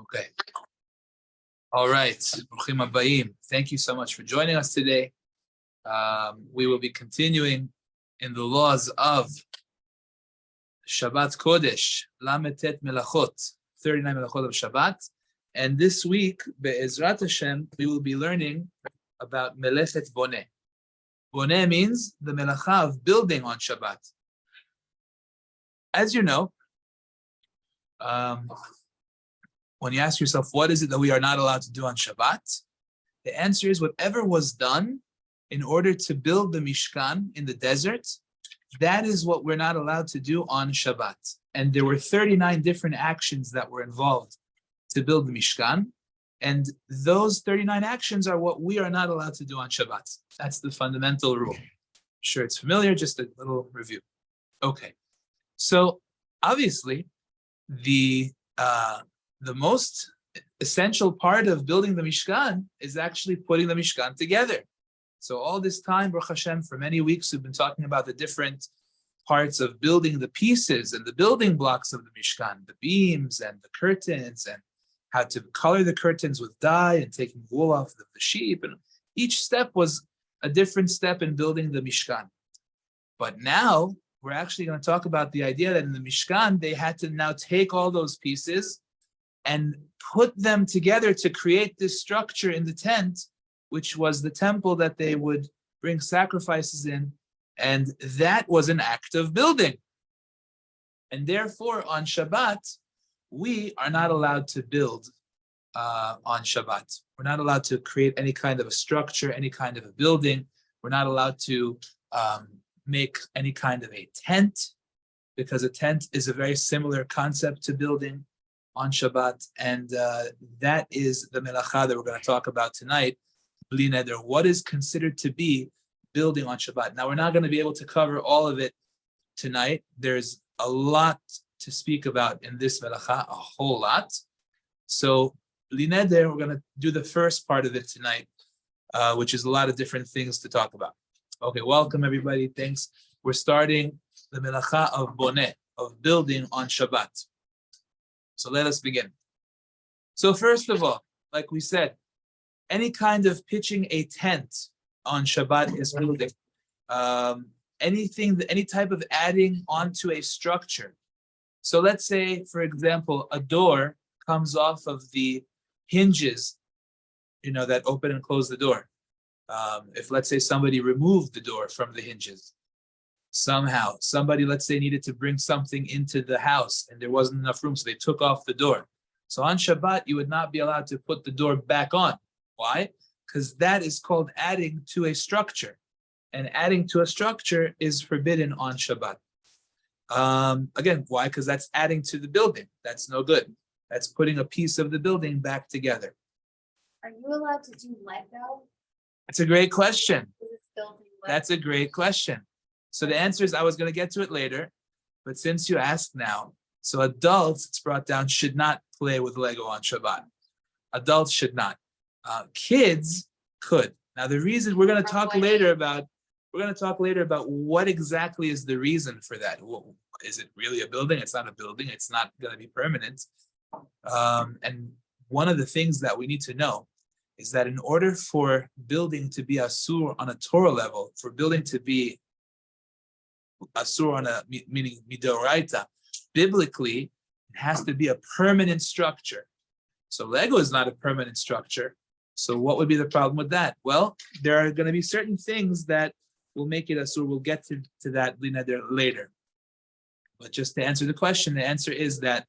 Okay. All right. Bruchim habayim. Thank you so much for joining us today. We will be continuing in the laws of Shabbat Kodesh, Lametet Melachot, 39 Melachot of Shabbat. And this week, Be'ezrat Hashem, we will be learning about Melechet Boneh. Boneh means the Melacha of building on Shabbat. As you know, when you ask yourself, what is it that we are not allowed to do on Shabbat? The answer is whatever was done in order to build the Mishkan in the desert, that is what we're not allowed to do on Shabbat. And there were 39 different actions that were involved to build the Mishkan. And those 39 actions are what we are not allowed to do on Shabbat. That's the fundamental rule. I'm sure it's familiar, just a little review. Okay. So obviously, the most essential part of building the Mishkan is actually putting the Mishkan together. So all this time, Baruch Hashem, for many weeks, we've been talking about the different parts of building the pieces and the building blocks of the Mishkan, the beams and the curtains, and how to color the curtains with dye and taking wool off of the sheep. And each step was a different step in building the Mishkan. But now, we're actually going to talk about the idea that in the Mishkan, they had to now take all those pieces and put them together to create this structure in the tent, which was the temple that they would bring sacrifices in. And that was an act of building. And therefore, on Shabbat, we are not allowed to build on Shabbat. We're not allowed to create any kind of a structure, any kind of a building. We're not allowed to make any kind of a tent, because a tent is a very similar concept to building on Shabbat. And that is the Melacha that we're going to talk about tonight. Bli neder, what is considered to be building on Shabbat? Now, we're not going to be able to cover all of it tonight. There's a lot to speak about in this Melacha, a whole lot. So, Bli neder, we're going to do the first part of it tonight, which is a lot of different things to talk about. Okay, welcome everybody. Thanks. We're starting the Melacha of Boneh, of building on Shabbat. So let us begin. So first of all, like we said, any kind of pitching a tent on Shabbat is building. Any type of adding onto a structure. So let's say, for example, a door comes off of the hinges, that open and close the door. If, let's say, somebody removed the door from the hinges, somehow somebody, let's say, needed to bring something into the house and there wasn't enough room, so they took off the door. So on Shabbat, you would not be allowed to put the door back on. Why? Because that is called adding to a structure, and adding to a structure is forbidden on Shabbat. Again, why? Because that's adding to the building. That's no good. That's putting a piece of the building back together. Are you allowed to do Lego? That's a great question. That's a great question. So the answer is, I was going to get to it later, but since you asked now, so adults, it's brought down, should not play with Lego on Shabbat. Adults should not. Kids could. Now the reason we're going to talk later about what exactly is the reason for that. Is it really a building? It's not a building. It's not going to be permanent. And one of the things that we need to know is that in order for building to be asur on a Torah level, for building to be asur on meaning midoraita, biblically, it has to be a permanent structure. So Lego is not a permanent structure. So what would be the problem with that? Well, there are going to be certain things that will make it asur. We'll get to that later. But just to answer the question, the answer is that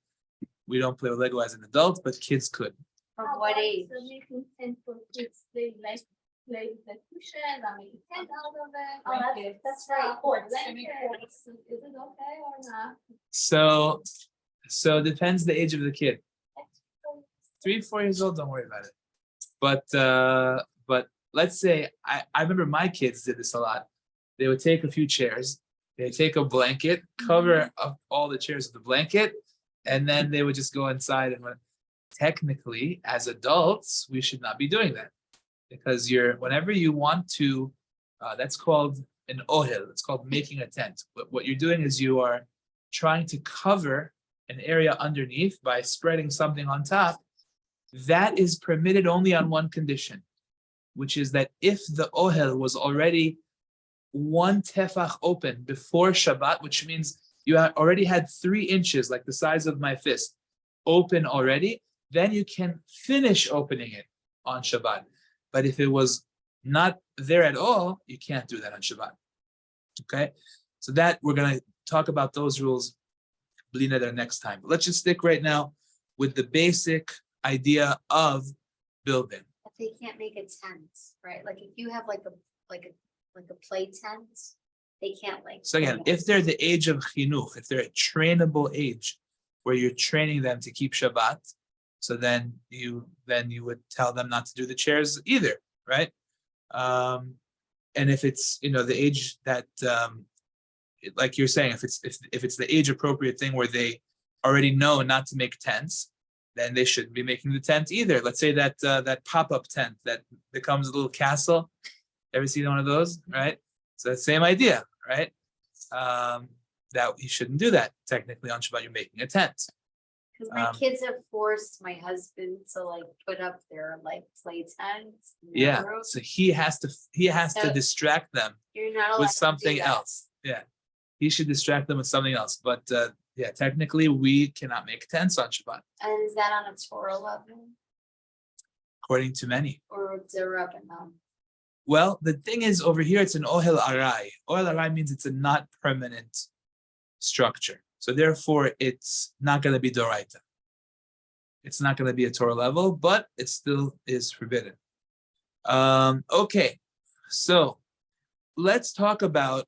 we don't play with Lego as an adult, but kids could. From what age? So making tent for kids, they like play with the cushion, or make a tent out of it. Oh, that's very important. Is it okay or not? So it depends the age of the kid. 3, 4 years old, don't worry about it. But let's say I remember my kids did this a lot. They would take a few chairs, they take a blanket, cover up all the chairs with the blanket, and then they would just go inside. And technically, as adults, we should not be doing that, because whenever you want to, that's called an ohel. It's called making a tent. What you're doing is you are trying to cover an area underneath by spreading something on top, that is permitted only on one condition, which is that if the ohel was already one tefach open before Shabbat, which means you already had 3 inches, like the size of my fist, open already, then you can finish opening it on Shabbat. But if it was not there at all, you can't do that on Shabbat. Okay? So that we're going to talk about those rules bli neder next time. But let's just stick right now with the basic idea of building. If they can't make a tent, right? Like if you have like a play tent, they can't like. So again, if they're the age of chinuch, if they're a trainable age where you're training them to keep Shabbat, so then you would tell them not to do the chairs either, right? And if it's the age that like you're saying, if it's the age appropriate thing where they already know not to make tents, then they shouldn't be making the tent either. Let's say that that pop-up tent that becomes a little castle. Ever seen one of those, right? So that same idea, right? That you shouldn't do that. Technically on Shabbat, you're making a tent. Because my kids have forced my husband to like put up their like play tents. Yeah. So he has to distract them You're not allowed with to do something that. else. Yeah. He should distract them with something else. But yeah, technically we cannot make tents on Shabbat, And is that on a Torah level according to many. or Rabbanan? Well, the thing is, over here it's an ohel arai. Ohel arai means it's a not permanent structure. So therefore, it's not going to be doraita. It's not going to be a Torah level, but it still is forbidden. Okay, so let's talk about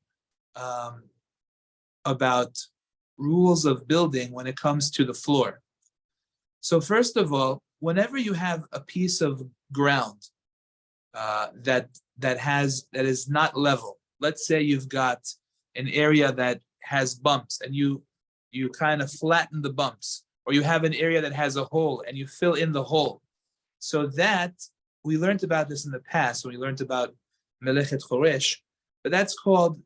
rules of building when it comes to the floor. So first of all, whenever you have a piece of ground that is not level, let's say you've got an area that has bumps and you kind of flatten the bumps, or you have an area that has a hole and you fill in the hole. So that, we learned about this in the past when we learned about Melechet Choresh, but that's called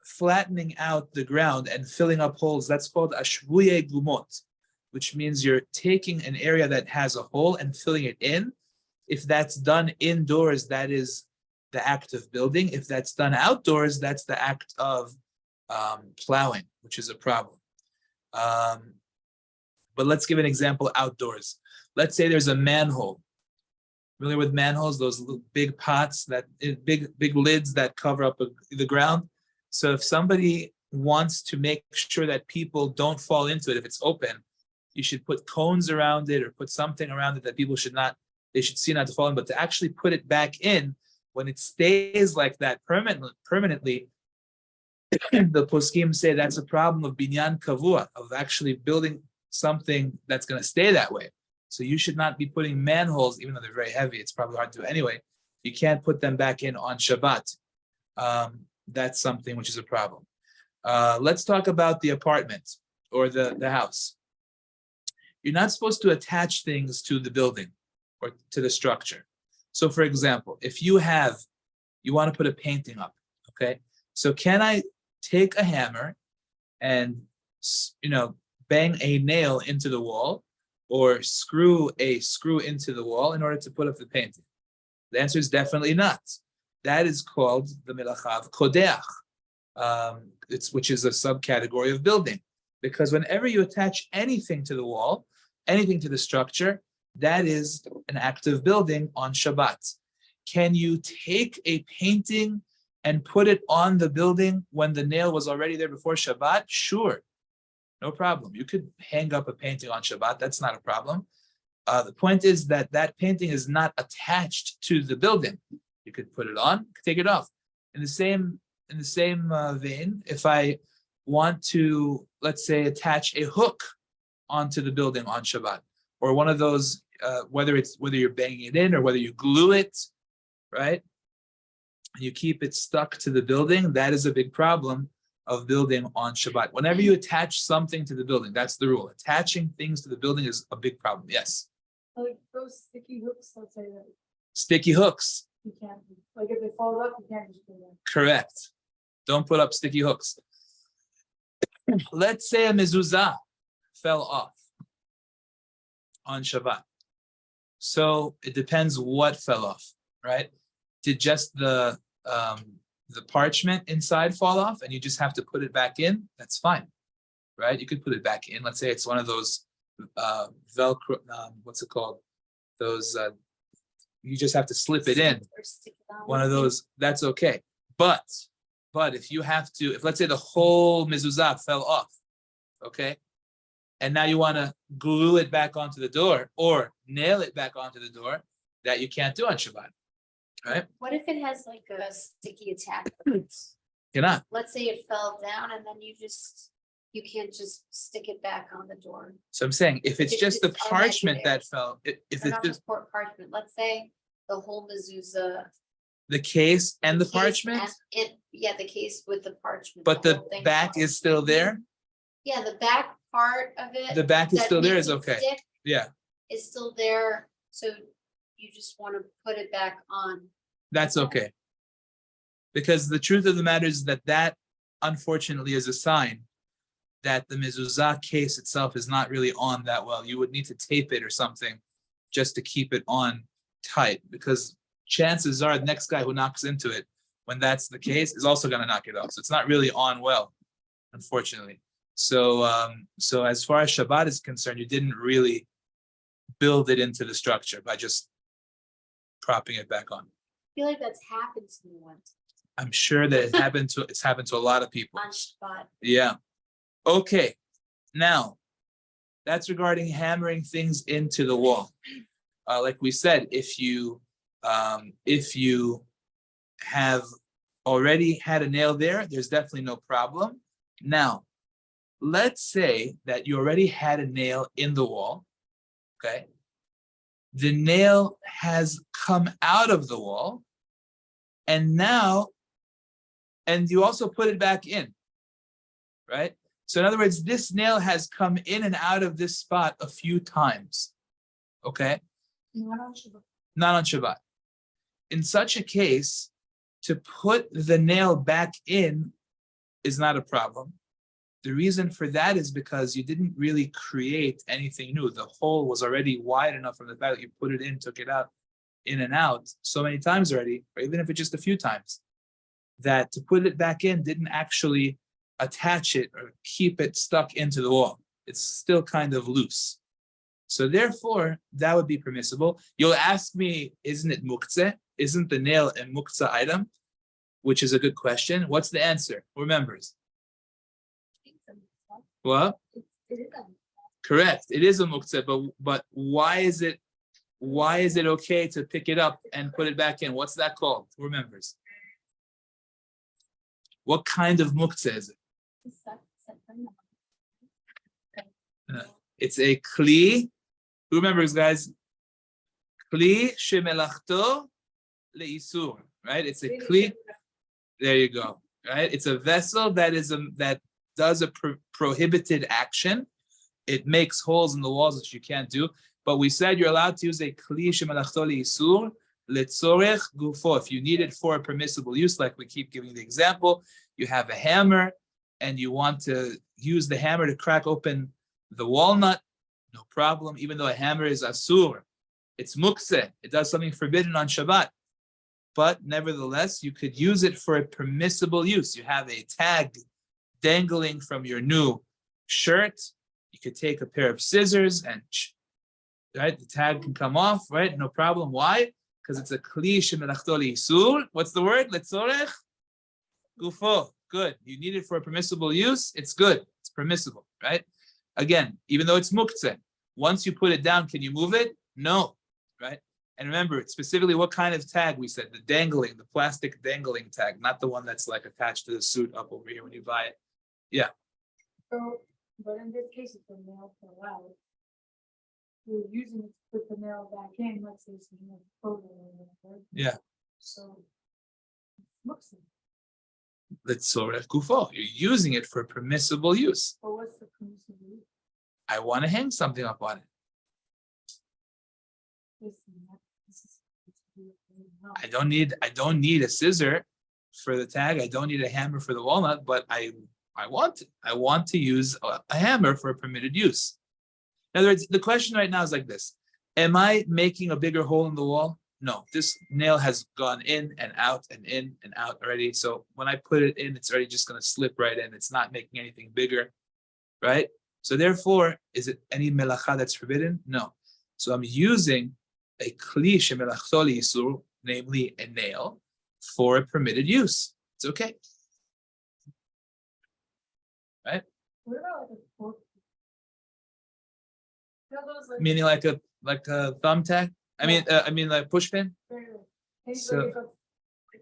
flattening out the ground and filling up holes. That's called ashvuye gumot, which means you're taking an area that has a hole and filling it in. If that's done indoors, that is the act of building. If that's done outdoors, that's the act of plowing, which is a problem. But let's give an example outdoors. Let's say there's a manhole. Familiar with manholes? Those little big pots, big lids that cover up the ground. So if somebody wants to make sure that people don't fall into it, if it's open, you should put cones around it or put something around it that people should see not to fall in, but to actually put it back in when it stays like that permanently, the poskim say that's a problem of binyan kavua, of actually building something that's going to stay that way. So you should not be putting manholes, even though they're very heavy. It's probably hard to do anyway. You can't put them back in on Shabbat. That's something which is a problem. Let's talk about the apartment or the house. You're not supposed to attach things to the building or to the structure. So for example, if you want to put a painting up, okay? So can I take a hammer and, bang a nail into the wall or screw a screw into the wall in order to put up the painting? The answer is definitely not. That is called the Melacha of Kodeach, which is a subcategory of building. Because whenever you attach anything to the wall, anything to the structure, that is an act of building on Shabbat. Can you take a painting and put it on the building when the nail was already there before Shabbat? Sure, no problem. You could hang up a painting on Shabbat. That's not a problem. The point is that painting is not attached to the building. You could put it on, take it off. In the same vein, if I want to, let's say, attach a hook onto the building on Shabbat, or one of those, whether you're banging it in or whether you glue it, right? You keep it stuck to the building. That is a big problem of building on Shabbat. Whenever you attach something to the building, that's the rule. Attaching things to the building is a big problem. Yes. Like those sticky hooks, let's say that Sticky hooks. you can't, like if they fold up, you can't just do that. Correct. Don't put up sticky hooks. Let's say a mezuzah fell off on Shabbat. So it depends what fell off, right? Did just the parchment inside fall off and you just have to put it back in? That's fine, right? You could put it back in. Let's say it's one of those Velcro, what's it called? Those, you just have to slip it in. Or stick it on. One of those, that's okay. But if you have to, if let's say the whole mezuzah fell off, okay? And now you want to glue it back onto the door or nail it back onto the door, that you can't do on Shabbat, right? What if it has like a sticky attack? Cannot. Let's say it fell down and then you can't just stick it back on the door. So I'm saying, if it's If just the it's already parchment there. that fell, if Or it's not just just parchment, let's say the whole mezuzah. the case and the case parchment, yeah, the case with the parchment. but the whole thing back fell. is still there, Yeah, the back part of it. the back is that still there makes is it okay. stick Yeah, Is still there, so you just want to put it back on. that's okay. Because the truth of the matter is that unfortunately is a sign that the mezuzah case itself is not really on that well. You would need to tape it or something just to keep it on tight, because chances are the next guy who knocks into it, when that's the case, is also going to knock it off. So it's not really on well, unfortunately. So so as far as Shabbat is concerned, you didn't really build it into the structure by just propping it back on. I feel like that's happened to me once I'm sure that it's happened to a lot of people. on Shabbat. Yeah. Okay. Now, that's regarding hammering things into the wall. Like we said, if you have already had a nail there, there's definitely no problem. Now, let's say that you already had a nail in the wall. Okay. The nail has come out of the wall, and you also put it back in, right? So in other words, this nail has come in and out of this spot a few times, okay? Not on Shabbat. Not on Shabbat. In such a case, to put the nail back in is not a problem. The reason for that is because you didn't really create anything new. The hole was already wide enough from the fact that you put it in, took it out, in and out so many times already, or even if it's just a few times, that to put it back in didn't actually attach it or keep it stuck into the wall. It's still kind of loose. So therefore, that would be permissible. You'll ask me, isn't it muktzeh? Isn't the nail a muktzeh item? Which is a good question. What's the answer? Who remembers? Well, It is a correct. It is a muktzeh, but why is it okay to pick it up and put it back in? What's that called? Who remembers? What kind of muktzeh is it? It's a kli. Who remembers, guys? Kli shemelachto leisur. Right? It's a kli. There you go. Right? It's a vessel that does a prohibited action. It makes holes in the walls which you can't do. But we said you're allowed to use a kli shemelachto leisur letzorech gufo. If you need it for a permissible use, like we keep giving the example, you have a hammer and you want to use the hammer to crack open the walnut, no problem. Even though a hammer is asur, it's muktzeh. It does something forbidden on Shabbat. But nevertheless, you could use it for a permissible use. You have a tag dangling from your new shirt. You could take a pair of scissors and, right, the tag can come off, right? No problem. Why? Because it's a kli shemelachto leisur. What's the word? Letzorech gufo. Good. You need it for a permissible use. It's good. It's permissible, right? Again, even though it's muktzeh, once you put it down, can you move it? No, right? And remember, specifically what kind of tag we said, the plastic dangling tag, not the one that's like attached to the suit up over here when you buy it. Yeah. So, but in this case, if the nail fell out, you're using it to put the nail back in, let's say it's a photo or whatever. Yeah. So, it looks like, Letzorech gufo. You're using it for permissible use. but what's the permissible use? I want to hang something up on it. This and that, this is- I don't need a scissor for the tag. I don't need a hammer for the walnut, but I want to use a hammer for a permitted use. In other words, the question right now is like this. Am I making a bigger hole in the wall? No, this nail has gone in and out already. So when I put it in, it's already just going to slip right in. It's not making anything bigger, right? So therefore, is it any melacha that's forbidden? No. So I'm using a kli shemelachto li'isur, namely a nail, for a permitted use. It's okay. Right? What about like a fork? You know those like. Meaning like a thumbtack? I mean like push pin? Maybe So- like a-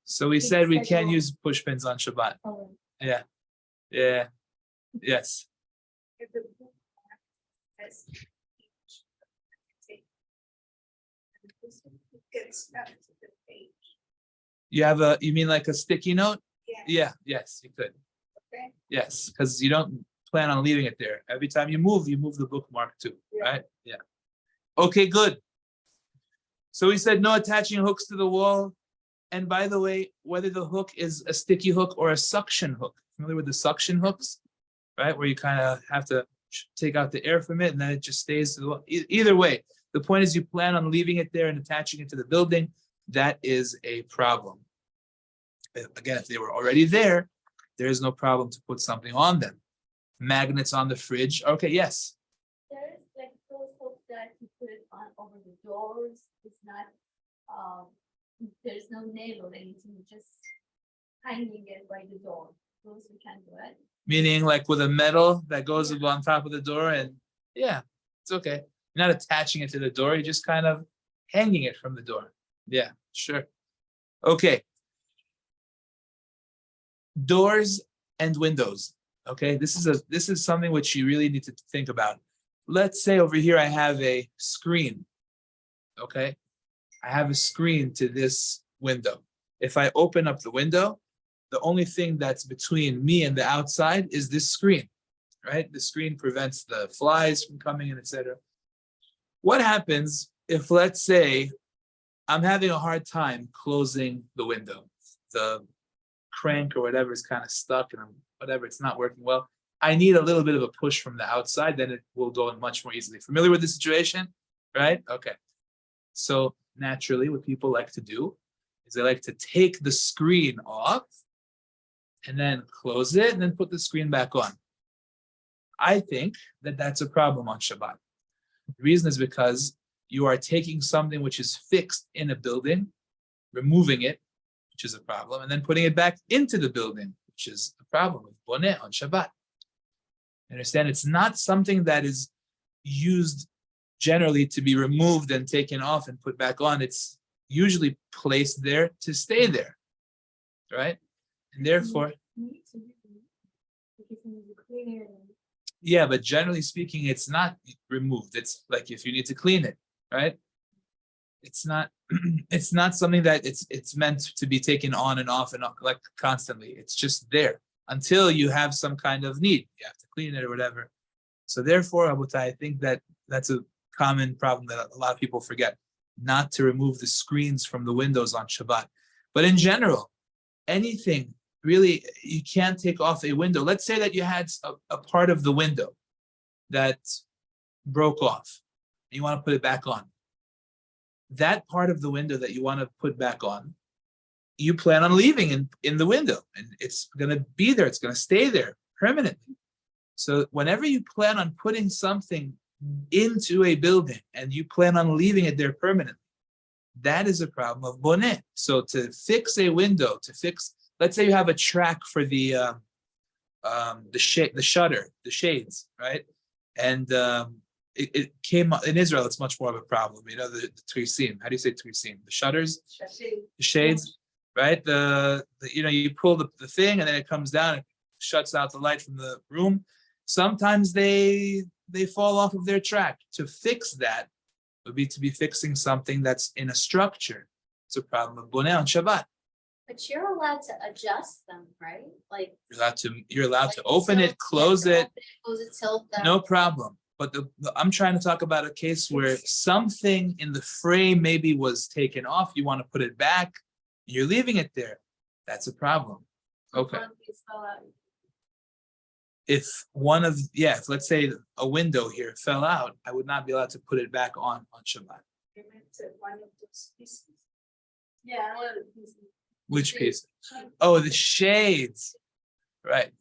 So we said we can't use push pins on Shabbat. oh, Yeah. Yeah. Yes. If the book says gets stuck to the page. You mean like a sticky note? Yeah. Yeah, yes, you could. Okay. Yes, because you don't plan on leaving it there. Every time you move the bookmark too, Yeah. right? Yeah. Okay, good. So we said no attaching hooks to the wall. And by the way, whether the hook is a sticky hook or a suction hook, familiar with the suction hooks, right? Where you kind of have to take out the air from it and then it just stays to the wall. Either way, the point is you plan on leaving it there and attaching it to the building. That is a problem. Again, if they were already there, there is no problem to put something on them. Magnets on the fridge. Okay, yes. There's like those hooks that you put it on over the doors. It's not, there's no nail or anything, just hanging it by the door. Those we can do it. Meaning like with a metal that goes on top of the door and yeah, it's okay. You're not attaching it to the door, you're just kind of hanging it from the door. Yeah, sure. Okay. Doors and windows. Okay, this is something which you really need to think about. Let's say over here I have a screen. Okay, I have a screen to this window. If I open up the window, the only thing that's between me and the outside is this screen, right? The screen prevents the flies from coming in, etc. What happens if, let's say, I'm having a hard time closing the window? The crank or whatever is kind of stuck and it's not working well. I need a little bit of a push from the outside, then it will go in much more easily. Familiar with the situation, right? Okay. So naturally, what people like to do is they like to take the screen off and then close it and then put the screen back on. I think that that's a problem on Shabbat. The reason is because you are taking something which is fixed in a building, removing it, which is a problem, and then putting it back into the building, which is a problem with Boneh on Shabbat. Understand? It's not something that is used generally to be removed and taken off and put back on. It's usually placed there to stay there, right? And therefore, yeah, but generally speaking, it's not removed. It's like if you need to clean it, right? It's not it's not something that it's meant to be taken on and off like constantly. It's just there until you have some kind of need. You have to clean it or whatever. So therefore, Abutai, I think that that's a common problem that a lot of people forget, not to remove the screens from the windows on Shabbat. But in general, anything really, you can't take off a window. Let's say that you had a part of the window that broke off. And you want to put it back on. That part of the window that you want to put back on, you plan on leaving in the window, and it's going to be there. It's going to stay there permanently. So whenever you plan on putting something into a building and you plan on leaving it there permanently, that is a problem of Boneh. So to fix a window, let's say you have a track for the shutter, the shades, right? And it came in Israel. It's much more of a problem. You know, the twisim. How do you say twisim? The shutters, the shades, right? You pull the thing and then it comes down and shuts out the light from the room. Sometimes they fall off of their track. To fix that would be to be fixing something that's in a structure. It's a problem of Boneh on Shabbat. But you're allowed to adjust them, right? Like. You're allowed to open tilt, it, close it, Close it, tilt them. no problem. But I'm trying to talk about a case where something in the frame maybe was taken off. You want to put it back. You're leaving it there. That's a problem. Okay. if if let's say a window here fell out, I would not be allowed to put it back on Shabbat. Yeah. Which piece? Oh, the shades. Right.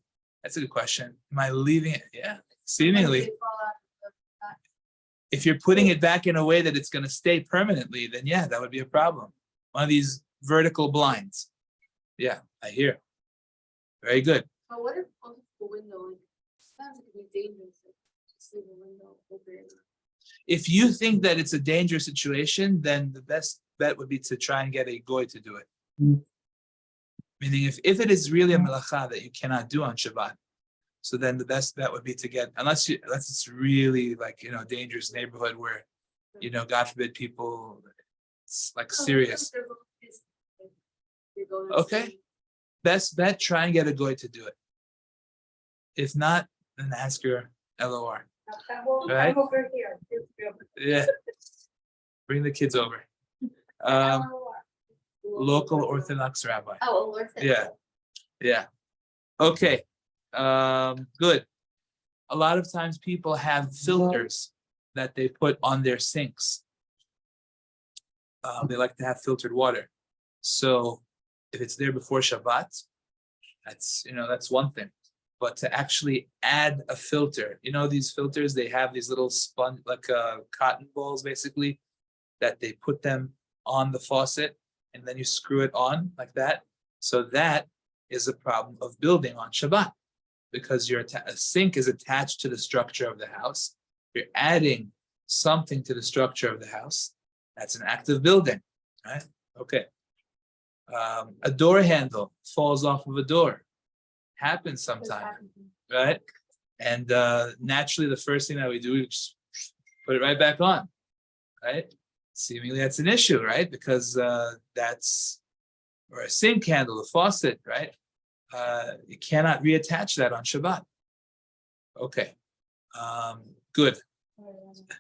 That's a good question. Am I leaving it? Yeah, seemingly. If you're putting it back in a way that it's going to stay permanently, then yeah, that would be a problem. One of these vertical blinds. Yeah, I hear. Very good. But what if on the window, like, sounds like it'd be dangerous to just leave a window open? If you think that it's a dangerous situation, then the best bet would be to try and get a goy to do it. Meaning, if it is really a melacha that you cannot do on Shabbat, so then the best bet would be to get, unless it's really like, dangerous neighborhood where, God forbid people, it's like serious. Okay. Best bet, try and get a goy to do it. If not, then ask your LOR. Right? I'm over here. Yeah. Bring the kids over. Local Orthodox rabbi. Oh, alert. Yeah. Okay. Good. A lot of times people have filters that they put on their sinks. They like to have filtered water. So if it's there before Shabbat, that's one thing. But to actually add a filter, these filters, they have these little sponge, like cotton balls, basically, that they put them on the faucet, and then you screw it on like that. So that is a problem of building on Shabbat, because a sink is attached to the structure of the house. You're adding something to the structure of the house. That's an act of building, right? Okay. A door handle falls off of a door. Happens sometimes, right? And naturally, the first thing that we do is just put it right back on, right? Seemingly, that's an issue, right? Because or a sink handle, a faucet, right? You cannot reattach that on Shabbat. Okay, good.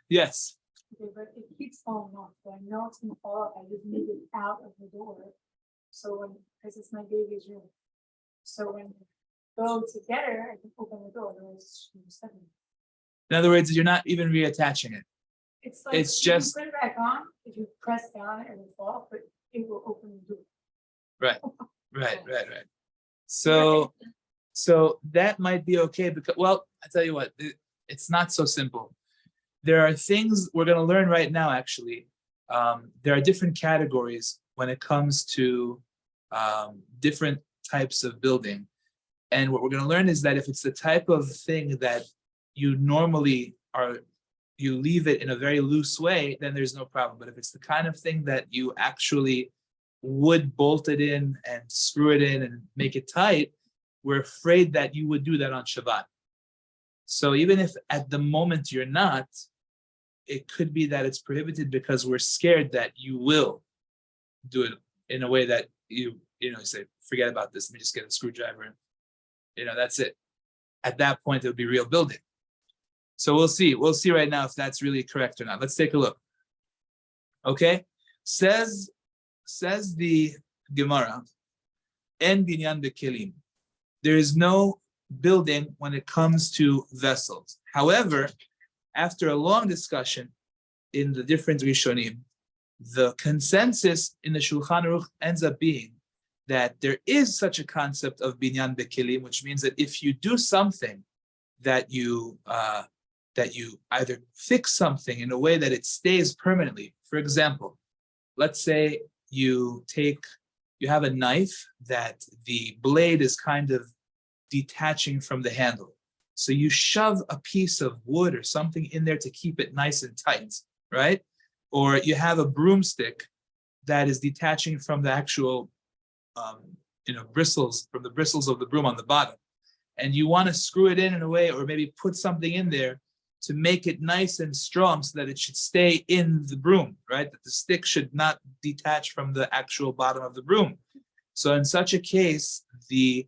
Yes. Okay, but it keeps falling off, so I know it's gonna fall off, I just need it out of the door. So because it's my baby's room. So when I go to get her, I can open the door, otherwise she's stuck in it. In other words, you're not even reattaching it. It's like, It's you just- put it back on, if you press down, it will fall, but it will open the door. Right. So that might be okay because, well, I tell you what, it's not so simple. There are things we're going to learn right now, actually. There are different categories when it comes to different types of building. And what we're going to learn is that if it's the type of thing that you normally you leave it in a very loose way, then there's no problem. But if it's the kind of thing that you actually would bolt it in and screw it in and make it tight, we're afraid that you would do that on Shabbat. So even if at the moment you're not, it could be that it's prohibited because we're scared that you will do it in a way that you say, forget about this, let me just get a screwdriver and that's it. At that point, it would be real building. So we'll see right now if that's really correct or not. Let's take a look. Okay, says the Gemara, En binyan bekelim. There is no building when it comes to vessels. However, after a long discussion in the different Rishonim, the consensus in the Shulchan Aruch ends up being that there is such a concept of binyan bekelim, which means that if you do something that you either fix something in a way that it stays permanently. For example, let's say you have a knife that the blade is kind of detaching from the handle. So you shove a piece of wood or something in there to keep it nice and tight, right? Or you have a broomstick that is detaching from the actual bristles, from the bristles of the broom on the bottom. And you want to screw it in a way, or maybe put something in there to make it nice and strong so that it should stay in the broom, right? That the stick should not detach from the actual bottom of the broom. So in such a case, the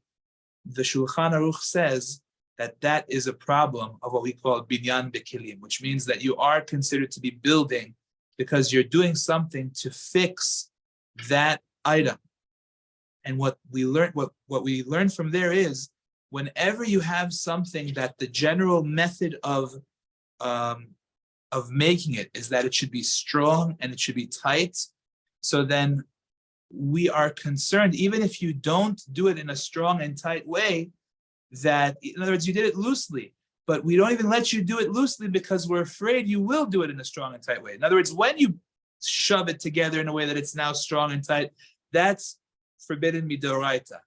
Shulchan Aruch says that is a problem of what we call binyan bekelim, which means that you are considered to be building because you're doing something to fix that item. And what we learn from there is whenever you have something that the general method of making it is that it should be strong and it should be tight, so then we are concerned, even if you don't do it in a strong and tight way, that, in other words, you did it loosely, but we don't even let you do it loosely because we're afraid you will do it in a strong and tight way. In other words, when you shove it together in a way that it's now strong and tight, that's forbidden midoraita.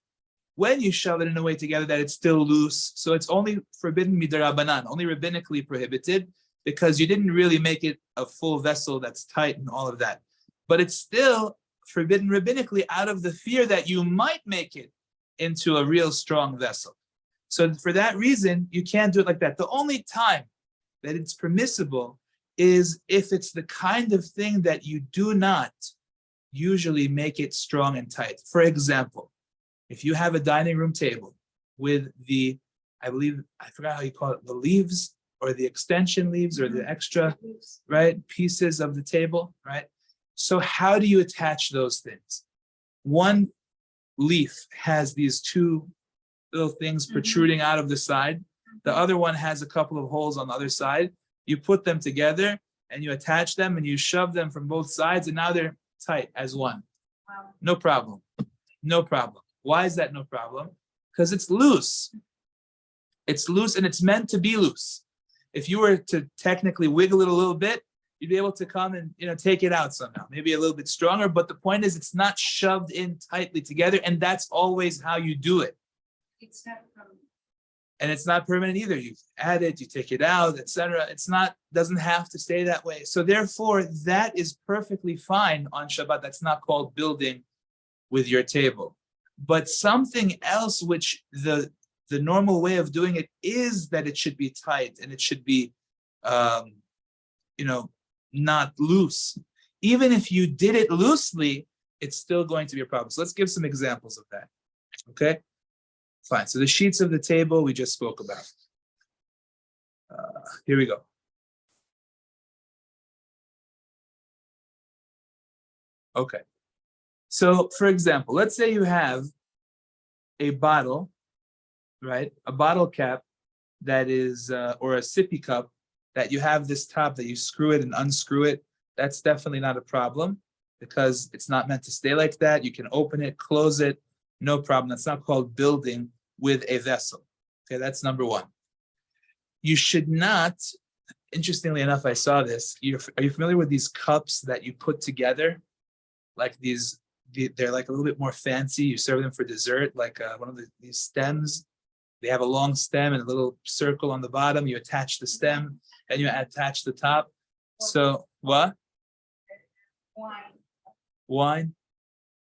When you shove it in a way together that it's still loose, so it's only forbidden midorabanan, only rabbinically prohibited, because you didn't really make it a full vessel that's tight and all of that. But it's still forbidden rabbinically out of the fear that you might make it into a real strong vessel. So for that reason, you can't do it like that. The only time that it's permissible is if it's the kind of thing that you do not usually make it strong and tight. For example, if you have a dining room table with the, I forgot how you call it, the leaves or the extension leaves or the extra, right, pieces of the table, right? So how do you attach those things? One leaf has these two little things protruding out of the side. The other one has a couple of holes on the other side. You put them together and you attach them and you shove them from both sides, and now they're tight as one. Wow. No problem. No problem. Why is that no problem? Because it's loose. It's loose and it's meant to be loose. If you were to technically wiggle it a little bit, you'd be able to come and take it out somehow, maybe a little bit stronger. But the point is, it's not shoved in tightly together, and that's always how you do it. It's not permanent. And it's not permanent either. You add it, you take it out, etc. It's not, doesn't have to stay that way. So therefore, that is perfectly fine on Shabbat. That's not called building with your table. But something else, which the normal way of doing it is that it should be tight and it should be, not loose. Even if you did it loosely, it's still going to be a problem. So let's give some examples of that. Okay, fine. So the sheets of the table we just spoke about. Here we go. Okay. So for example, let's say you have a bottle, right? A bottle cap that is, or a sippy cup that you have this top that you screw it and unscrew it. That's definitely not a problem because it's not meant to stay like that. You can open it, close it, no problem. That's not called building with a vessel. Okay, that's number one. You should not, interestingly enough, I saw this. Are you familiar with these cups that you put together? Like these, they're like a little bit more fancy. You serve them for dessert, like one of these stems. They have a long stem and a little circle on the bottom. You attach the stem and you attach the top. So what? Wine.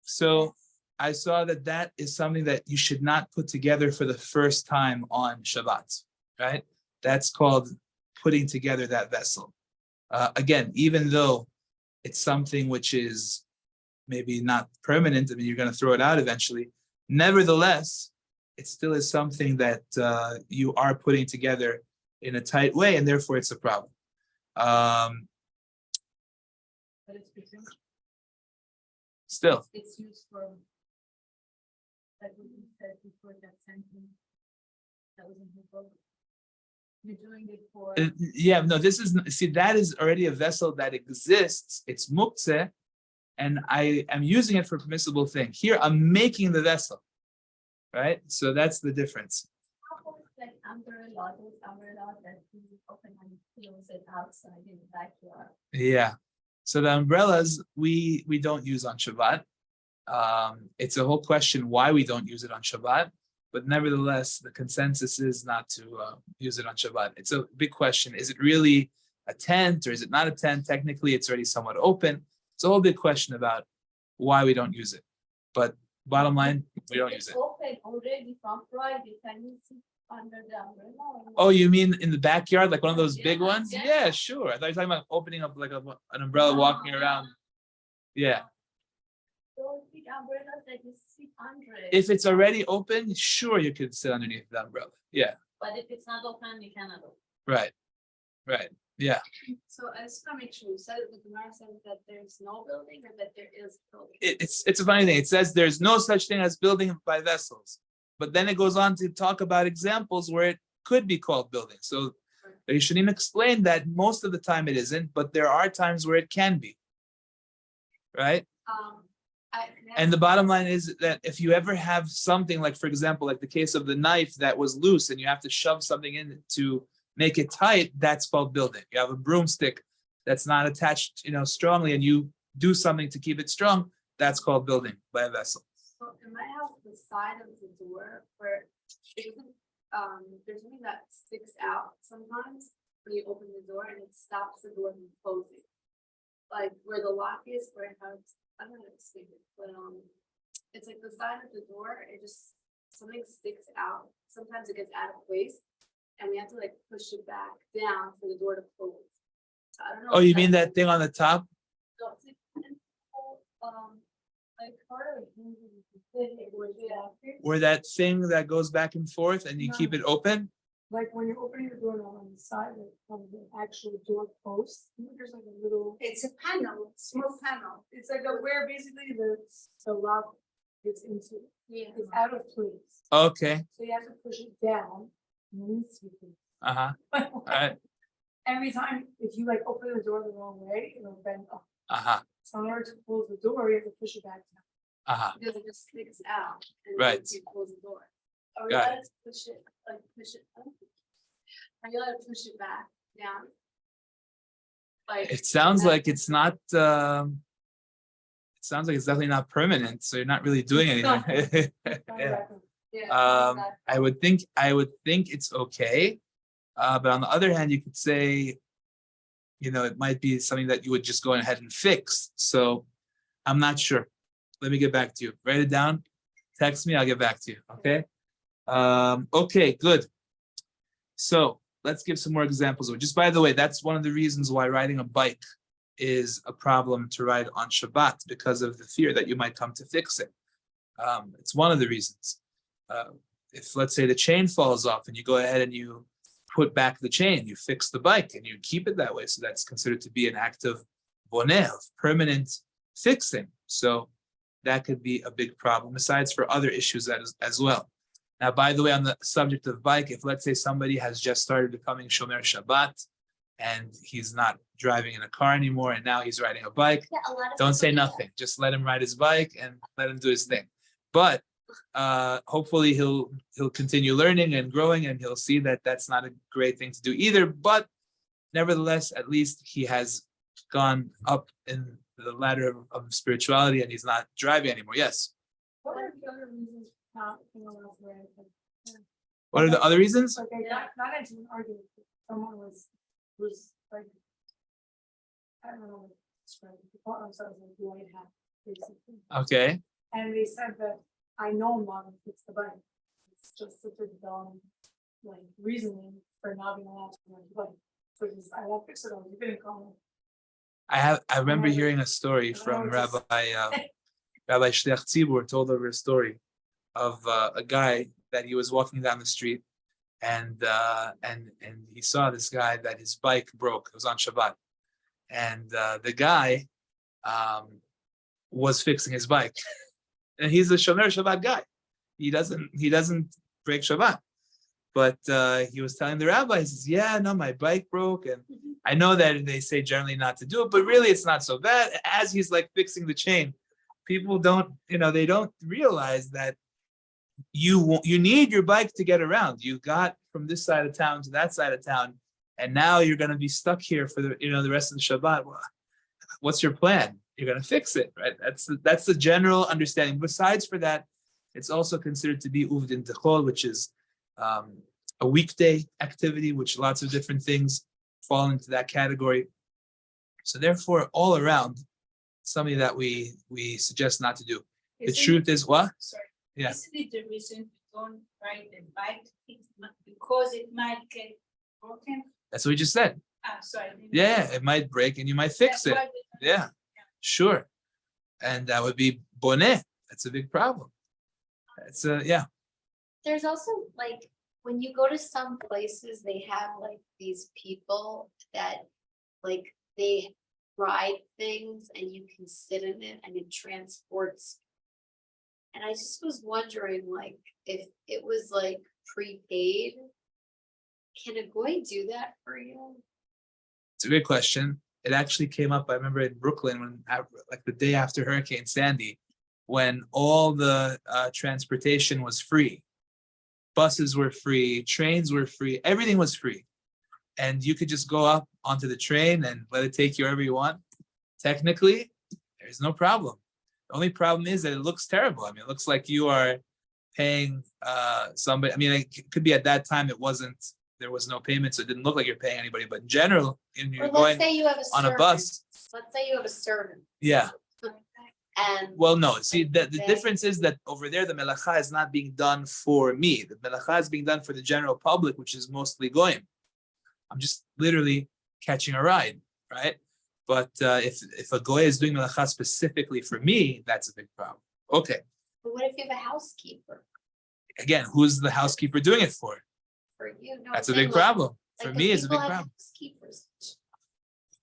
So I saw that is something that you should not put together for the first time on Shabbat, right? That's called putting together that vessel. Again, even though it's something which is maybe not permanent, I mean, you're going to throw it out eventually. Nevertheless, it still is something that you are putting together in a tight way, and therefore it's a problem. Still. It's used for, like what you said before, that sentence that was in the book. You're doing it for. Yeah, no, this is, see, that is already a vessel that exists. It's muktzeh, and I am using it for a permissible thing. Here, I'm making the vessel, right? So that's the difference. Like umbrella, those umbrella that you open and close it outside in the backyard. Yeah. So the umbrellas we don't use on Shabbat. It's a whole question why we don't use it on Shabbat, but nevertheless, the consensus is not to use it on Shabbat. It's a big question. Is it really a tent or is it not a tent? Technically, it's already somewhat open. It's a whole big question about why we don't use it. But bottom line, we don't use it. Open already from Friday. Can you sit under the umbrella? Oh, you mean in the backyard, like one of those big Yeah, ones? yeah. Yeah, sure. I thought you were talking about opening up like an umbrella, walking around. Yeah. Those big umbrellas that you sit under it. If it's already open, sure, you could sit underneath the umbrella. Yeah, But if it's not open, you cannot open. right. Right. Yeah. So I just want to make sure you said the Gemara said that there's no building or that there is building. It's a funny thing. It says there's no such thing as building by vessels. but then it goes on to talk about examples where it could be called building. So the Rishonim explained that most of the time it isn't, but there are times where it can be. Right? And the bottom line is that if you ever have something like, for example, like the case of the knife that was loose and you have to shove something in to make it tight, that's called building. You have a broomstick that's not attached, strongly, and you do something to keep it strong, that's called building by a vessel. So in my house, the side of the door where it isn't, there's something that sticks out sometimes when you open the door and it stops the door from closing. Like where the lock is, where it has, I don't know how to explain it, but it's like the side of the door, it just, something sticks out. Sometimes it gets out of place and we have to like push it back down for the door to close. So I don't know. Oh, if you mean that's- that thing on the top? No, it's like part of it. Where that thing that goes back and forth and you keep it open? Like when you're opening the door now on the side of the actual door post, there's like a little, It's a panel, small panel. it's like a where basically the lock gets into. Yeah. It's out of place. Okay. So you have to push it down. And then it's with Uh-huh. it. All right. Every time, if you like open the door the wrong way, it'll bend up. Uh-huh. So in order to close the door, you have to push it back down. Uh-huh. Because it just sticks out. And Right. You close the door. Are we Got allowed to push it, like push it up? Are you allowed to push it back down? Like. It sounds that- like it's not it sounds like it's definitely not permanent, so you're not really doing anything. Yeah. Yeah. I would think it's okay. But on the other hand, you could say, it might be something that you would just go ahead and fix. So I'm not sure. Let me get back to you. Write it down. Text me, I'll get back to you. Okay. Okay, good. So let's give some more examples. Just by the way, that's one of the reasons why riding a bike is a problem to ride on Shabbat, because of the fear that you might come to fix it. It's one of the reasons. If let's say the chain falls off and you go ahead and you put back the chain, you fix the bike and you keep it that way. So that's considered to be an act of boneh, of permanent fixing. So that could be a big problem, besides for other issues as well. Now, by the way, on the subject of bike, if let's say somebody has just started becoming Shomer Shabbat and he's not driving in a car anymore and now he's riding a bike, Yeah, a lot of. don't say people do that. nothing. Just let him ride his bike and let him do his thing. But hopefully he'll continue learning and growing, and he'll see that that's not a great thing to do either. But nevertheless, at least he has gone up in the ladder of spirituality and he's not driving anymore. Yes. What are the other reasons not being allowed to ride a bike? What are the other reasons? Like I got into an argument with someone was like, I don't know what to describe it. They thought themselves like white hat, basically. Okay. And they said that I know mom fix the bike. It's just such a dumb, like, reasoning for not being allowed to ride the bike. So just, I won't fix it, I'll leave it in common. I remember hearing a story from Rabbi Shliach Tzibur told over a story of a guy that he was walking down the street and he saw this guy that his bike broke. It was on Shabbat, and the guy was fixing his bike, and he's a Shomer Shabbat guy. He doesn't break Shabbat, but he was telling the rabbi, he says, "Yeah, no, my bike broke, and I know that they say generally not to do it, but really it's not so bad." As he's like fixing the chain, people don't, they don't realize that you need your bike to get around. You got from this side of town to that side of town, and now you're going to be stuck here for the rest of the Shabbat. Well, what's your plan? You're going to fix it, right? That's the general understanding. Besides for that, it's also considered to be uvdin techol, which is a weekday activity, which lots of different things fall into that category. So therefore, all around, something that we suggest not to do. The truth is what? Sorry. Yeah. Isn't it the reason we don't ride the bike? Because it might get broken? That's what we just said. Sorry. Yeah, it might break and you might fix That's it. why we don't- Yeah, sure. And that would be boneh. That's a big problem. It's yeah. There's also like, when you go to some places, they have like these people that like they ride things and you can sit in it and it transports. And I just was wondering, like, if it was like prepaid, can a goy do that for you? It's a great question. It actually came up, I remember in Brooklyn when, like the day after Hurricane Sandy, when all the transportation was free. Buses were free, trains were free, everything was free. And you could just go up onto the train and let it take you wherever you want. Technically, there's no problem. The only problem is that it looks terrible. I mean, it looks like you are paying somebody. I mean, it could be at that time there was no payment, so it didn't look like you're paying anybody. But in general, when you're Or going let's say you have a on a servant. bus, Let's say you have a servant. yeah. And Well, no. See, the Okay. difference is that over there, the melacha is not being done for me. The melacha is being done for the general public, which is mostly goyim. I'm just literally catching a ride, right? But if a goy is doing melacha specifically for me, that's a big problem. Okay. but what if you have a housekeeper Again, who's the housekeeper doing it for? for you? No, That's I'm a big saying, like- problem. For like the me, it's a people big have problem. housekeepers.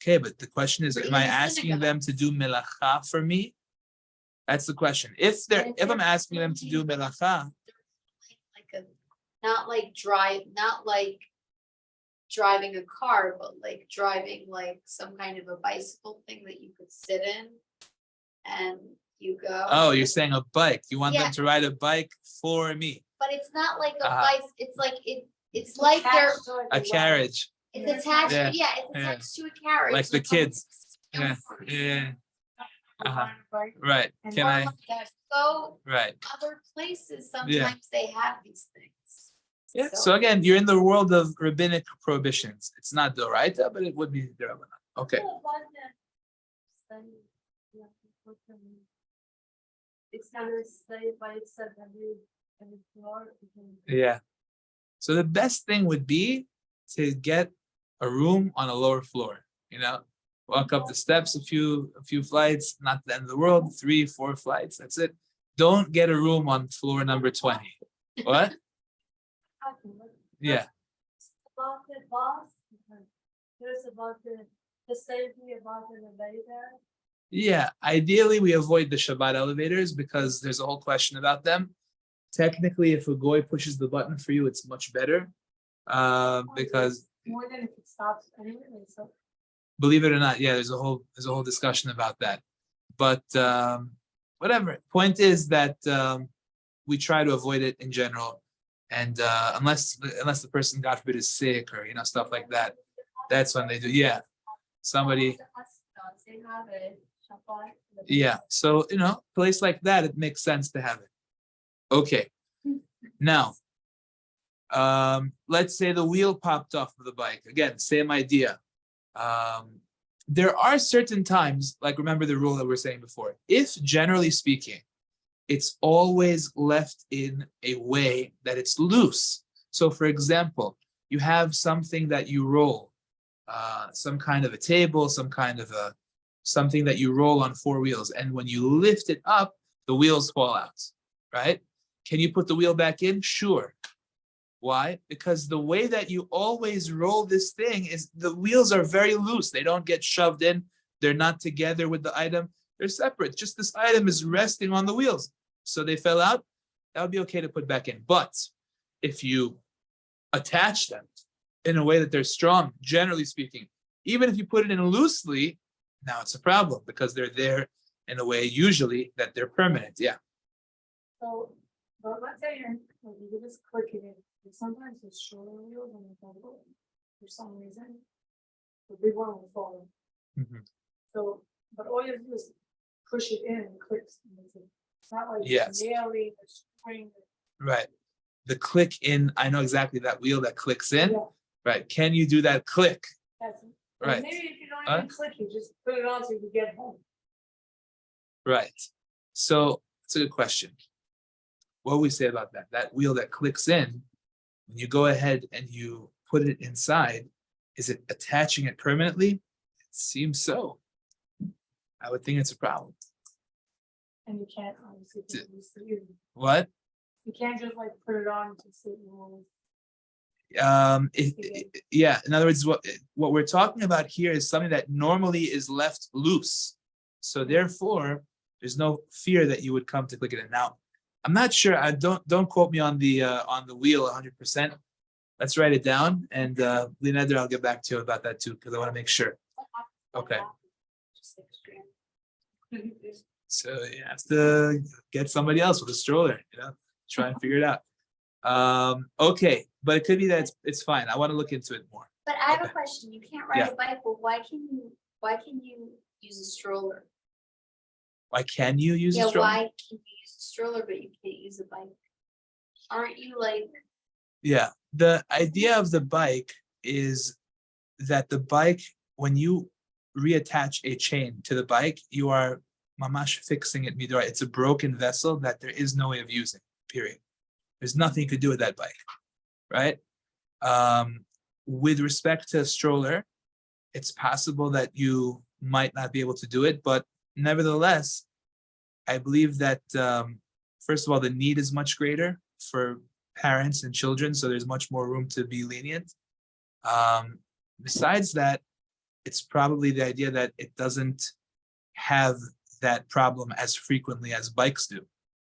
Okay, but the question is, Or am I even the asking them to do melacha for me? That's the question. If if I'm they're asking them to do melacha, Like a, not like driving a car, but like driving like some kind of a bicycle thing that you could sit in. And you go. oh, you're saying a bike. You want them Yeah. to ride a bike for me, But it's not like a Uh-huh. bike, it's like it's like they're, Attached to like a wagon. carriage. it's attached, Yeah, yeah, it's yeah. attached to a carriage. Like the a- kids. Yeah, yeah, You Uh-huh. ride a bike, right. And Can Or I? like that. Go Right. other places, sometimes they have these things. Yeah. So again, you're in the world of rabbinic prohibitions. It's not doraita, but it would be derabanan. Okay. It's not a slave by itself every floor. Yeah. So the best thing would be to get a room on a lower floor. You know, walk up the steps a few flights, not the end of the world, 3, 4 flights. That's it. Don't get a room on floor number 20. What? Yeah. About the boss, there's about the safety about the elevator. Yeah, ideally we avoid the Shabbat elevators because there's a whole question about them. Technically, if a goy pushes the button for you, it's much better. Because more than if it stops anyway, so. believe it or not, yeah, there's a whole discussion about that. But whatever. Point is that we try to avoid it in general. And unless the person, God forbid, is sick or stuff like that, that's when they do. Yeah. Somebody. They have a Shabbat. Yeah. So, place like that, it makes sense to have it. Okay. Now, let's say the wheel popped off of the bike. Again, same idea. There are certain times, like remember the rule that we were saying before, if generally speaking, it's always left in a way that it's loose. So for example, you have something that you roll, some kind of a table, something that you roll on 4 wheels. And when you lift it up, the wheels fall out, right? Can you put the wheel back in? Sure. Why? Because the way that you always roll this thing is the wheels are very loose. They don't get shoved in. They're not together with the item. They're separate. Just this item is resting on the wheels. So they fell out. That would be okay to put back in. But if you attach them in a way that they're strong, generally speaking, even if you put it in loosely, now it's a problem because they're there in a way usually that they're permanent. Yeah. So, but let's say you just click it in, and sometimes it's shorter wheels and it's like, for some reason, the big one will fall. Mhm. So, but all you have to do is push it in and clicks. And it's not like Yes. nailing the spring. Right. The click in, I know exactly that wheel that clicks in. Yeah, Right. Can you do that click? that's it. Right. And maybe if you don't Huh? even click, you just put it on so you can get home. Right. So it's a good question. What do we say about that? That wheel that clicks in, when you go ahead and you put it inside, is it attaching it permanently? It seems so. I would think it's a problem. And you can't obviously put it loosely either. What? You can't just like put it on to sit and roll. Yeah. In other words, what we're talking about here is something that normally is left loose. So therefore, there's no fear that you would come to click it in. Now, I'm not sure. I don't quote me on the wheel 100%. Let's write it down, and Lineder, I'll get back to you about that too because I want to make sure. Okay. So you have to get somebody else with a stroller, try and figure it out. Okay, but it could be that it's fine. I want to look into it more. But I have Okay. a question. You can't ride a bike, but why can you use a stroller? Why can you use a Yeah, stroller? why can you use a stroller, but you can't use a bike? Aren't you like, Yeah, the idea of the bike is that the bike, when you reattach a chain to the bike, you are mamash fixing it midora. It's a broken vessel that there is no way of using, period. There's nothing you could do with that bike, right? With respect to a stroller, it's possible that you might not be able to do it, but nevertheless, I believe that first of all, the need is much greater for parents and children, so there's much more room to be lenient. Besides that, it's probably the idea that it doesn't have that problem as frequently as bikes do.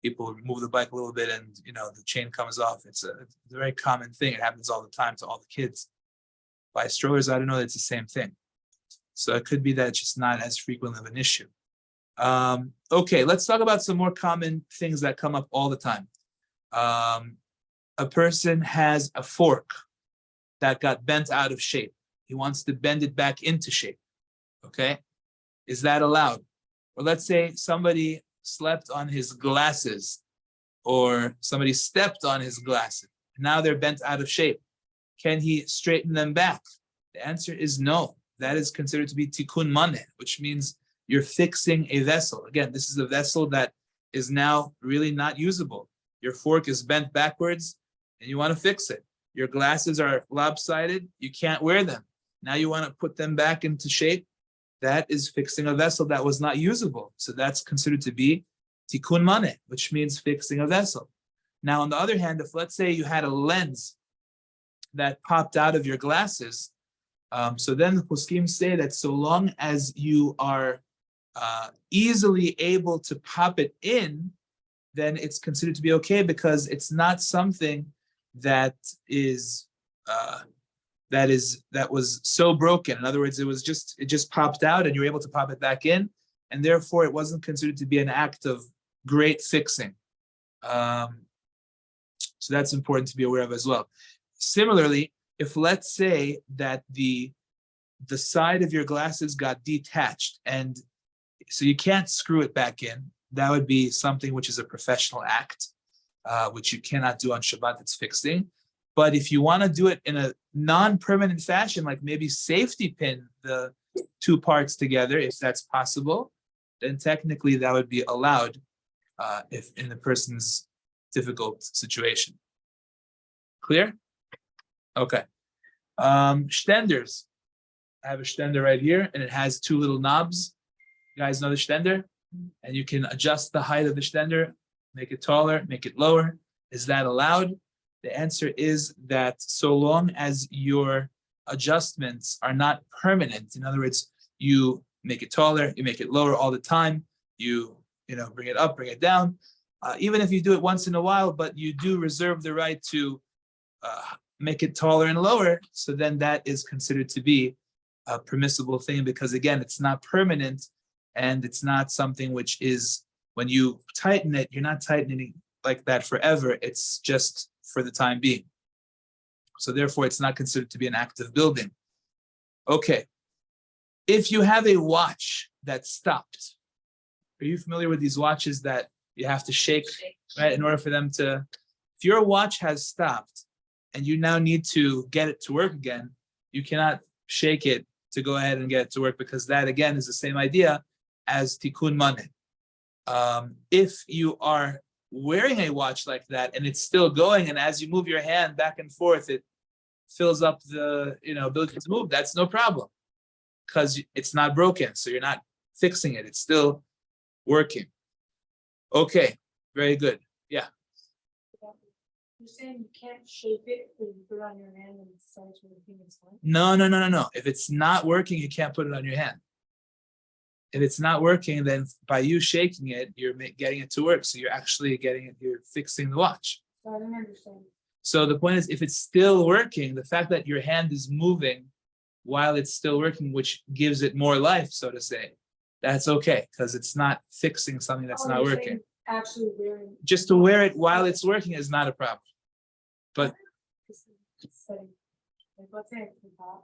People move the bike a little bit and the chain comes off. It's a very common thing. It happens all the time to all the kids. By strollers, I don't know, it's the same thing. So it could be that it's just not as frequent of an issue. Okay, let's talk about some more common things that come up all the time. A person has a fork that got bent out of shape. He wants to bend it back into shape. Okay, is that allowed? Or let's say somebody slept on his glasses, or somebody stepped on his glasses. Now they're bent out of shape. Can he straighten them back? The answer is no. That is considered to be tikkun maneh, which means you're fixing a vessel. Again, this is a vessel that is now really not usable. Your fork is bent backwards and you want to fix it. Your glasses are lopsided, you can't wear them. Now you want to put them back into shape. That is fixing a vessel that was not usable. So that's considered to be tikkun maneh, which means fixing a vessel. Now, on the other hand, if let's say you had a lens that popped out of your glasses, so then the poskim say that so long as you are easily able to pop it in, then it's considered to be okay because it's not something that was so broken. In other words, it just popped out and you were able to pop it back in, and therefore it wasn't considered to be an act of great fixing. So that's important to be aware of as well. Similarly, if let's say that the side of your glasses got detached and so you can't screw it back in, that would be something which is a professional act, which you cannot do on Shabbat, it's fixing. But if you want to do it in a non-permanent fashion, like maybe safety pin the two parts together, if that's possible, then technically that would be allowed if in the person's difficult situation. Clear? Okay. Stenders. I have a stender right here, and it has two little knobs. You guys know the stender? And you can adjust the height of the stender, make it taller, make it lower. Is that allowed? The answer is that so long as your adjustments are not permanent, in other words, you make it taller, you make it lower all the time, you bring it up, bring it down, even if you do it once in a while, but you do reserve the right to make it taller and lower, so then that is considered to be a permissible thing because again, it's not permanent and it's not something which is, when you tighten it, you're not tightening like that forever, it's just for the time being. So therefore, it's not considered to be an active building. Okay. If you have a watch that stopped, are you familiar with these watches that you have to shake, right, in order for them to, if your watch has stopped and you now need to get it to work again, you cannot shake it to go ahead and get it to work because that again is the same idea as tikkun maneh. If you are wearing a watch like that and it's still going, and as you move your hand back and forth, it fills up the ability to move, that's no problem because it's not broken. So you're not fixing it. It's still working. Okay, very good. Yeah. You're saying you can't shape it when you put it on your hand and it starts working its way? No. If it's not working, you can't put it on your hand. If it's not working, then by you shaking it, you're getting it to work. So you're actually getting it, you're fixing the watch. So I didn't understand. So the point is, if it's still working, the fact that your hand is moving while it's still working, which gives it more life, so to say, that's okay, because it's not fixing something that's Oh, not you're working. saying Actually wearing. Just to wear it while it's working is not a problem. But Setting. Like, let's say I take off.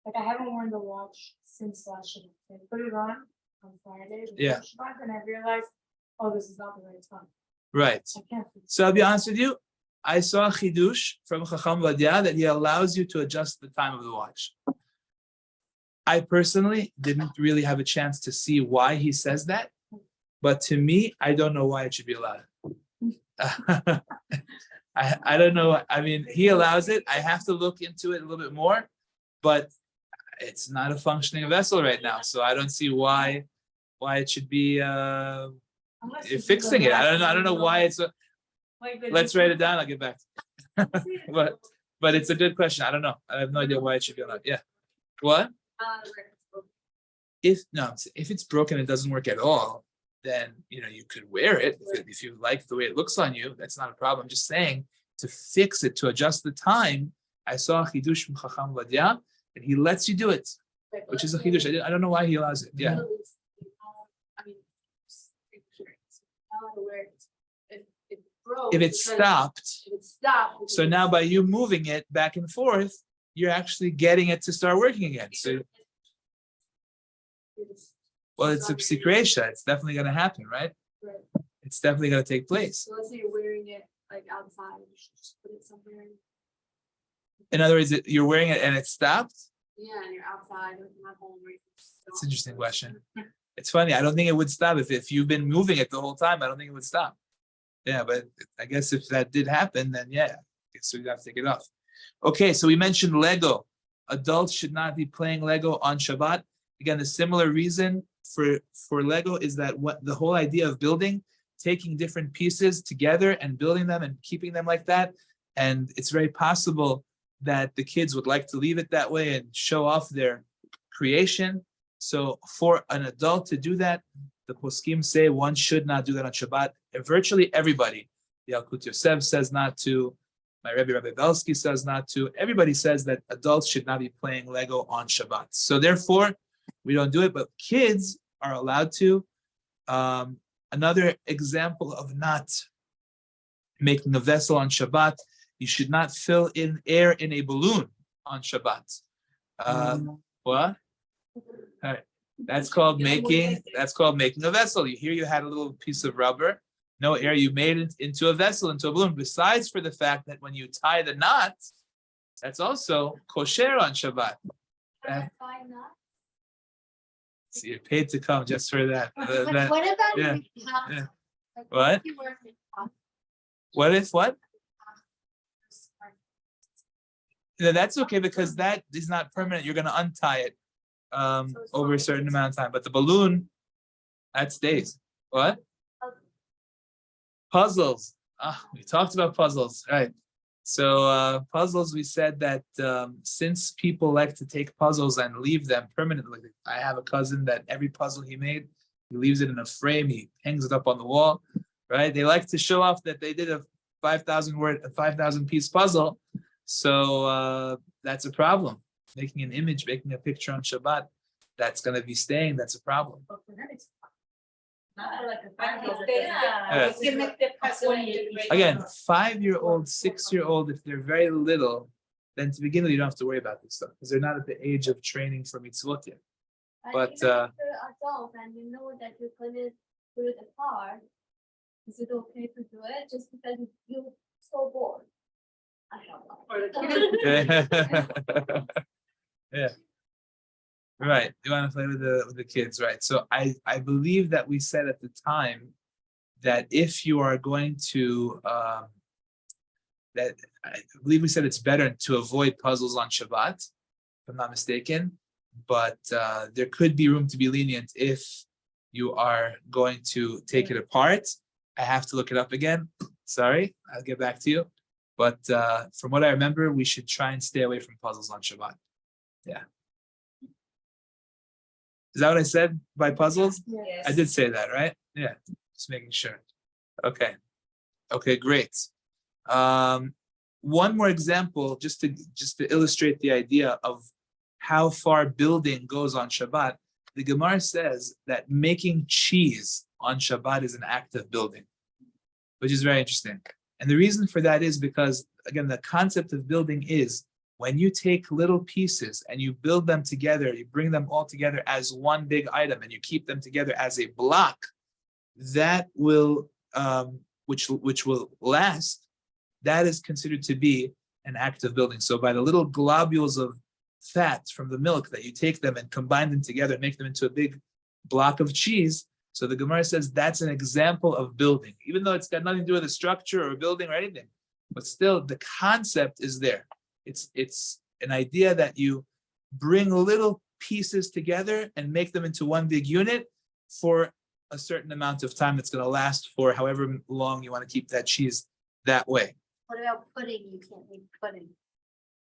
Like, I haven't worn the watch since last Shabbat. I put it on Friday. before Yeah. Shabbat, and I realized, oh, this is not the right time. right. I can't. So I'll be honest with you, I saw a chidush from Chacham Vadia that he allows you to adjust the time of the watch. I personally didn't really have a chance to see why he says that, but to me, I don't know why it should be allowed. I don't know. I mean, he allows it. I have to look into it a little bit more, but it's not a functioning vessel right now, so I don't see why it should be Unless you do fixing the it. I math, don't know why it's. like the Let's write it down. I'll get back. difference- But it's a good question. I don't know. I have no idea why it should be allowed. Yeah. What? If it's broken, it doesn't work at all, then you could wear it if you like the way it looks on you. That's not a problem. I'm just saying to fix it, to adjust the time. I saw a chidush from Chacham Vadia, and he lets you do it, which is a chidush. I don't know why he allows it. Yeah. If it stopped, so now by you moving it back and forth, you're actually getting it to start working again. So, well, it's a psikresha. It's definitely going to happen, right? It's definitely going to take place. So let's say you're wearing it like outside, you should just put it somewhere. In other words, you're wearing it and it stopped. Yeah, and you're outside, like not home. Where you can just That's go. an interesting question. It's funny. I don't think it would stop if you've been moving it the whole time. I don't think it would stop. Yeah, but I guess if that did happen, then yeah, so you have to take it off. Okay, so we mentioned Lego. Adults should not be playing Lego on Shabbat. Again, the similar reason for Lego is that what the whole idea of building, taking different pieces together and building them and keeping them like that, and it's very possible that the kids would like to leave it that way and show off their creation. So for an adult to do that, the poskim say one should not do that on Shabbat. And virtually everybody, the Yalkut Yosef says not to, my Rabbi Belsky says not to. Everybody says that adults should not be playing Lego on Shabbat. So therefore, we don't do it, but kids are allowed to. Another example of not making a vessel on Shabbat, you should not fill in air in a balloon on Shabbat. What? All right. That's called making a vessel. You had a little piece of rubber, no air, you made it into a vessel, into a balloon. Besides for the fact that when you tie the knot, that's also kosher on Shabbat. So you're paid to come just for that. But what about yeah, if you have, yeah. like, What? if you work in office, What if what? No, that's okay because that is not permanent. You're going to untie it over a certain amount of time. But the balloon, that stays. What? Puzzles. We talked about puzzles. All right. So puzzles, we said that since people like to take puzzles and leave them permanently, I have a cousin that every puzzle he made, he leaves it in a frame, he hangs it up on the wall, right? They like to show off that they did a 5,000 piece puzzle. So that's a problem. Making an image, making a picture on Shabbat, that's going to be staying. That's a problem. Not like a Yeah. You can make the puzzle into great- Again, 5-year-old, 6-year-old, if they're very little, then to begin with, you don't have to worry about this stuff because they're not at the age of training for mitzvot yet. And But, even if you're adult and you know that you're gonna put it apart, is it okay to do it just because you're so bored? I don't know. Or the kids. Yeah. Right. You want to play with the kids, right? So I believe that we said at the time that if you are going to that I believe we said it's better to avoid puzzles on Shabbat, if I'm not mistaken. But there could be room to be lenient if you are going to take it apart. I have to look it up again. Sorry, I'll get back to you. But from what I remember, we should try and stay away from puzzles on Shabbat. Yeah. Is that what I said by puzzles? Yeah. I did say that, right? Yeah, just making sure. Okay. Okay, great. One more example, just to illustrate the idea of how far building goes on Shabbat. The Gemara says that making cheese on Shabbat is an act of building, which is very interesting. And the reason for that is because, again, the concept of building is when you take little pieces and you build them together, you bring them all together as one big item and you keep them together as a block, that will, which will last, that is considered to be an act of building. So by the little globules of fat from the milk that you take them and combine them together and make them into a big block of cheese, so the Gemara says that's an example of building, even though it's got nothing to do with a structure or a building or anything. But still, the concept is there. It's an idea that you bring little pieces together and make them into one big unit for a certain amount of time that's going to last for however long you want to keep that cheese that way. What about pudding? You can't make pudding.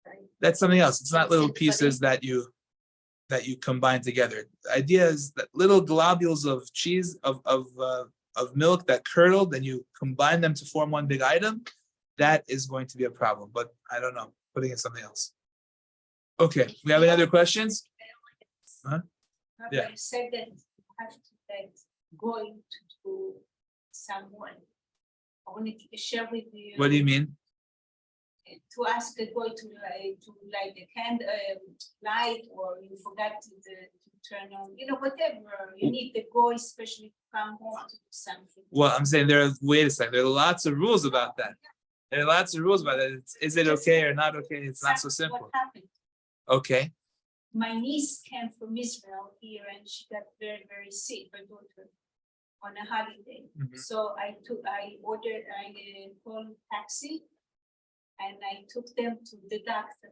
Right? That's something else. It's not little Instant pieces that you combine together. The idea is that little globules of cheese of milk that curdle, then you combine them to form one big item. That is going to be a problem, but I don't know. Putting in something else. Okay, we have any other questions? Huh? Yeah. You said that you have to like going to someone. I wanted to share with you. What do you mean? To ask the boy to light the candle, light, or you forgot to turn on, whatever. You need the boy, especially to come home to do something. Well, I'm saying wait a second, there are lots of rules about that. There are lots of rules about it. Is it okay or not okay? It's not so simple. What happened? Okay, My niece came from Israel here and she got very, very sick, her daughter, on a holiday. Mhm. So I called taxi and I took them to the doctor.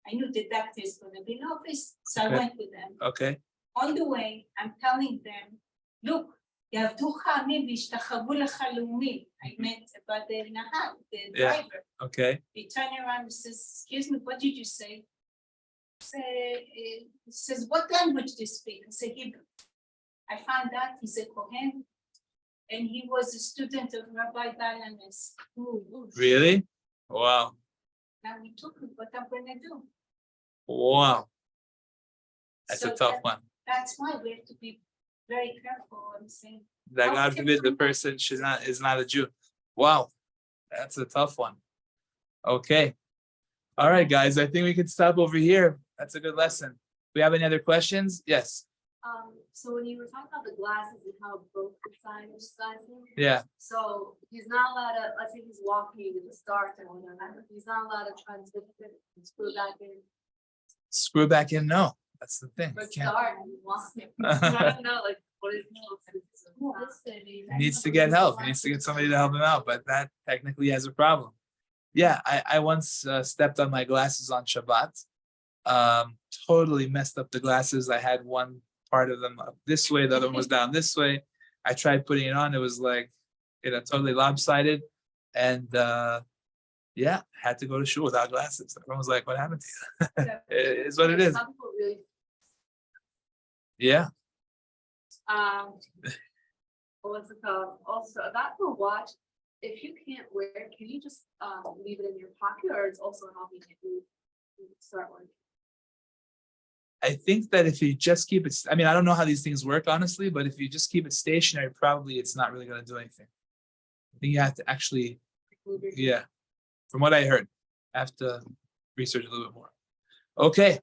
I knew the doctor is gonna be in office, so Okay. I went with them. okay, On the way, I'm telling them, look, יעבדוך עמים וישתחוו לך לאומים. I meant about the nahal, the Yeah. driver. okay. He turned around and says, excuse me, what did you say? He says, what language do you speak? I said, Hebrew. I found out he's a Kohen and he was a student of Rabbi Balanes. Really? Wow, Now we took him, what I'm gonna do. wow. That's So a tough one. That's why we have to be very careful. I'm saying. That How God can forbid the someone- person is not a Jew. Wow, that's a tough one. Okay. All right, guys, I think we can stop over here. That's a good lesson. We have any other questions? Yes, So when you were talking about the glasses and how broke the sign is sizing, yeah. so he's not allowed to, let's say he's walking and it's dark and whatever, he's not allowed to try and tip it and screw it back in. Screw back in, no, that's the thing. But You it's can't. dark and he's walking. I don't know, like, what is? He needs to get help. He needs to get somebody to help him out, but that technically has a problem. Yeah, I once stepped on my glasses on Shabbat. Totally messed up the glasses. I had one part of them up this way, the other one was down this way. I tried putting it on. It was like, totally lopsided. And yeah, had to go to shul without glasses. Everyone was like, what happened to you? It is what it is. Some people really, Yeah. what's it called? Also, about the watch, if you can't wear it, can you just leave it in your pocket, or it's also helping you start working? I think that if you just keep it, I mean, I don't know how these things work, honestly, but if you just keep it stationary, probably it's not really going to do anything. I think you have to actually, Move your- yeah, from what I heard, I have to research a little bit more. Okay,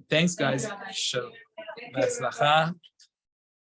thanks, guys. Shalom. Melacha.